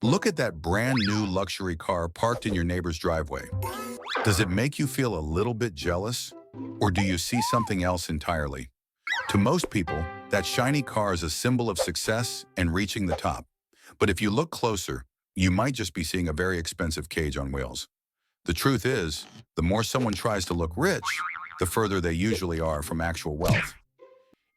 Look at that brand new luxury car parked in your neighbor's driveway. Does it make you feel a little bit jealous? Or do you see something else entirely? To most people, that shiny car is a symbol of success and reaching the top. But if you look closer, you might just be seeing a very expensive cage on wheels. The truth is, the more someone tries to look rich, the further they usually are from actual wealth.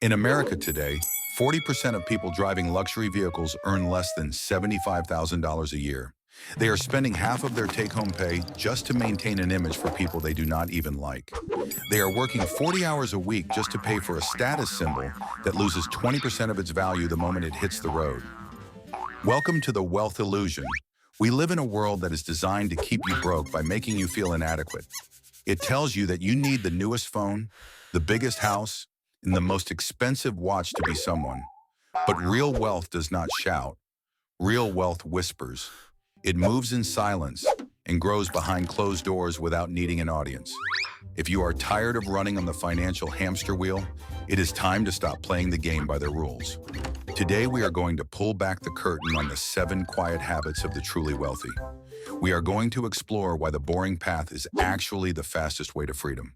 In America today, 40% of people driving luxury vehicles earn less than $75,000 a year. They are spending half of their take-home pay just to maintain an image for people they do not even like. They are working 40 hours a week just to pay for a status symbol that loses 20% of its value the moment it hits the road. Welcome to the wealth illusion. We live in a world that is designed to keep you broke by making you feel inadequate. It tells you that you need the newest phone, the biggest house, and the most expensive watch to be someone. But real wealth does not shout. Real wealth whispers. It moves in silence and grows behind closed doors without needing an audience. If you are tired of running on the financial hamster wheel, it is time to stop playing the game by the rules. Today, we are going to pull back the curtain on the 7 quiet habits of the truly wealthy. We are going to explore why the boring path is actually the fastest way to freedom.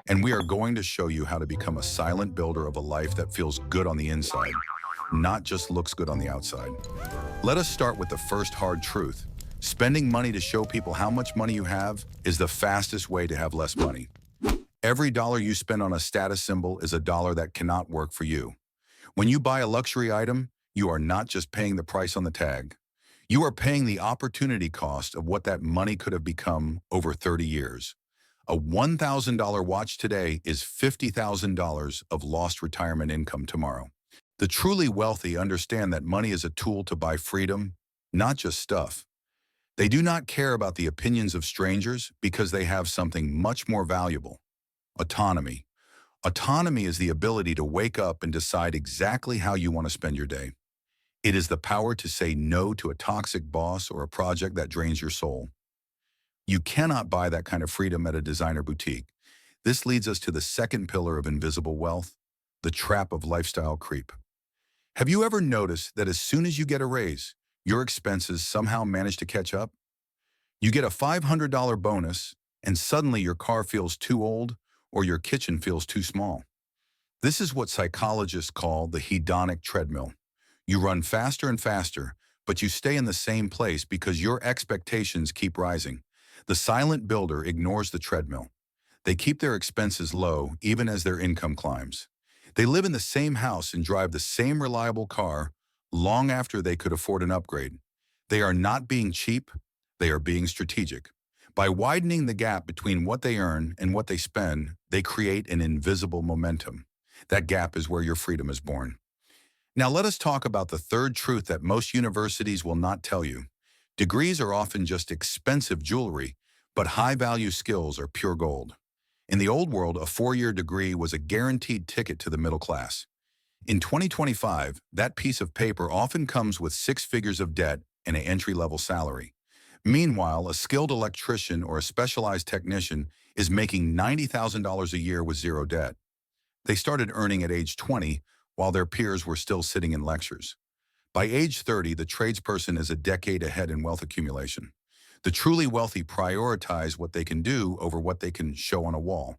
And we are going to show you how to become a silent builder of a life that feels good on the inside, not just looks good on the outside. Let us start with the first hard truth. Spending money to show people how much money you have is the fastest way to have less money. Every dollar you spend on a status symbol is a dollar that cannot work for you. When you buy a luxury item, you are not just paying the price on the tag. You are paying the opportunity cost of what that money could have become over 30 years. A $1,000 watch today is $50,000 of lost retirement income tomorrow. The truly wealthy understand that money is a tool to buy freedom, not just stuff. They do not care about the opinions of strangers because they have something much more valuable: autonomy. Autonomy is the ability to wake up and decide exactly how you want to spend your day. It is the power to say no to a toxic boss or a project that drains your soul. You cannot buy that kind of freedom at a designer boutique. This leads us to the second pillar of invisible wealth, the trap of lifestyle creep. Have you ever noticed that as soon as you get a raise, your expenses somehow manage to catch up? You get a $500 bonus, and suddenly your car feels too old or your kitchen feels too small. This is what psychologists call the hedonic treadmill. You run faster and faster, but you stay in the same place because your expectations keep rising. The silent builder ignores the treadmill. They keep their expenses low even as their income climbs. They live in the same house and drive the same reliable car long after they could afford an upgrade. They are not being cheap, they are being strategic. By widening the gap between what they earn and what they spend, they create an invisible momentum. That gap is where your freedom is born. Now let us talk about the third truth that most universities will not tell you. Degrees are often just expensive jewelry, but high-value skills are pure gold. In the old world, a 4-year degree was a guaranteed ticket to the middle class. In 2025, that piece of paper often comes with 6 figures of debt and an entry-level salary. Meanwhile, a skilled electrician or a specialized technician is making $90,000 a year with zero debt. They started earning at age 20, while their peers were still sitting in lectures. By age 30, the tradesperson is a decade ahead in wealth accumulation. The truly wealthy prioritize what they can do over what they can show on a wall.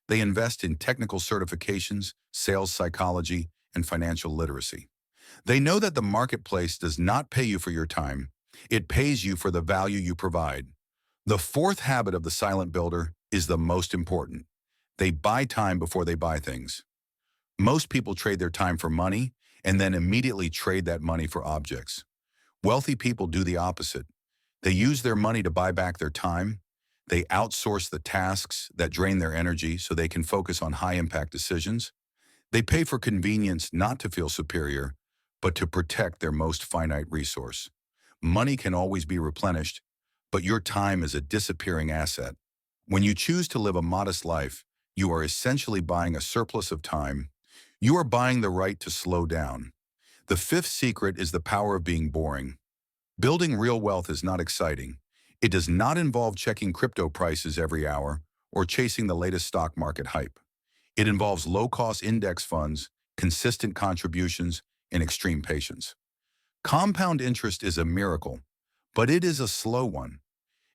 They invest in technical certifications, sales psychology, and financial literacy. They know that the marketplace does not pay you for your time. It pays you for the value you provide. The fourth habit of the silent builder is the most important. They buy time before they buy things. Most people trade their time for money and then immediately trade that money for objects. Wealthy people do the opposite. They use their money to buy back their time. They outsource the tasks that drain their energy so they can focus on high-impact decisions. They pay for convenience not to feel superior, but to protect their most finite resource. Money can always be replenished, but your time is a disappearing asset. When you choose to live a modest life, you are essentially buying a surplus of time. You are buying the right to slow down. The fifth secret is the power of being boring. Building real wealth is not exciting. It does not involve checking crypto prices every hour or chasing the latest stock market hype. It involves low-cost index funds, consistent contributions, and extreme patience. Compound interest is a miracle, But it is a slow one.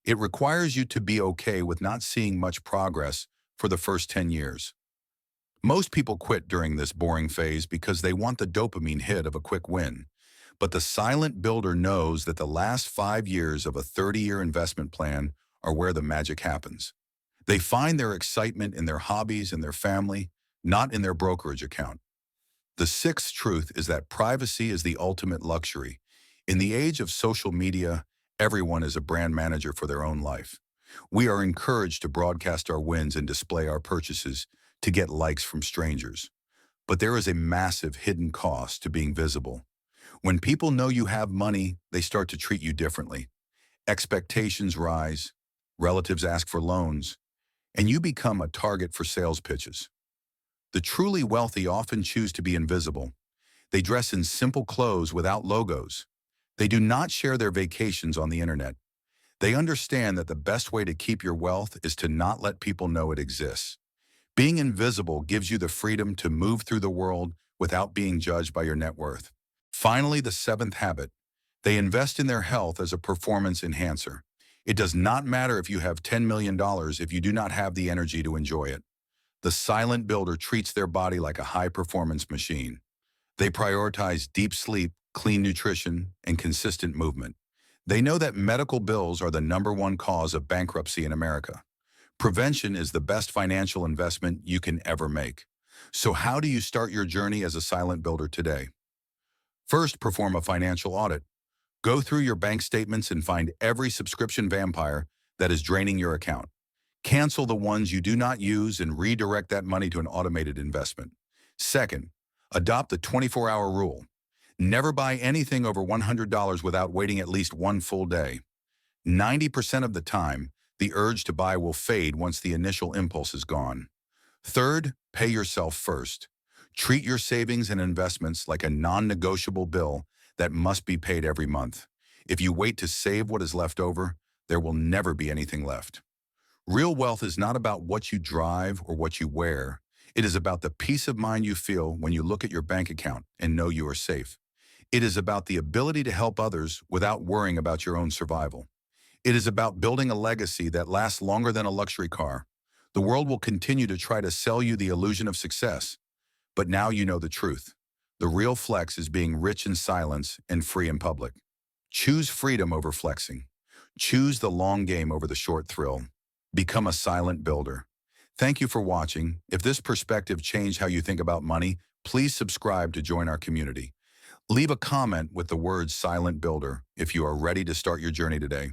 It requires you to be okay with not seeing much progress for the first 10 years. Most people quit during this boring phase because they want the dopamine hit of a quick win. But the silent builder knows that the last 5 years of a 30-year investment plan are where the magic happens. They find their excitement in their hobbies and their family, not in their brokerage account. The sixth truth is that privacy is the ultimate luxury. In the age of social media, everyone is a brand manager for their own life. We are encouraged to broadcast our wins and display our purchases to get likes from strangers. But there is a massive hidden cost to being visible. When people know you have money, they start to treat you differently. Expectations rise, relatives ask for loans, and you become a target for sales pitches. The truly wealthy often choose to be invisible. They dress in simple clothes without logos. They do not share their vacations on the internet. They understand that the best way to keep your wealth is to not let people know it exists. Being invisible gives you the freedom to move through the world without being judged by your net worth. Finally, the seventh habit. They invest in their health as a performance enhancer. It does not matter if you have $10 million if you do not have the energy to enjoy it. The silent builder treats their body like a high-performance machine. They prioritize deep sleep, clean nutrition, and consistent movement. They know that medical bills are the #1 cause of bankruptcy in America. Prevention is the best financial investment you can ever make. So how do you start your journey as a silent builder today? First, perform a financial audit. Go through your bank statements and find every subscription vampire that is draining your account. Cancel the ones you do not use and redirect that money to an automated investment. Second, adopt the 24-hour rule. Never buy anything over $100 without waiting at least one full day. 90% of the time, the urge to buy will fade once the initial impulse is gone. Third, pay yourself first. Treat your savings and investments like a non-negotiable bill that must be paid every month. If you wait to save what is left over, there will never be anything left. Real wealth is not about what you drive or what you wear. It is about the peace of mind you feel when you look at your bank account and know you are safe. It is about the ability to help others without worrying about your own survival. It is about building a legacy that lasts longer than a luxury car. The world will continue to try to sell you the illusion of success. But now you know the truth. The real flex is being rich in silence and free in public. Choose freedom over flexing. Choose the long game over the short thrill. Become a silent builder. Thank you for watching. If this perspective changed how you think about money, please subscribe to join our community. Leave a comment with the words silent builder if you are ready to start your journey today.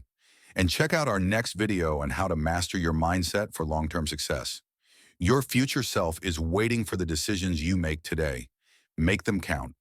And check out our next video on how to master your mindset for long-term success. Your future self is waiting for the decisions you make today. Make them count.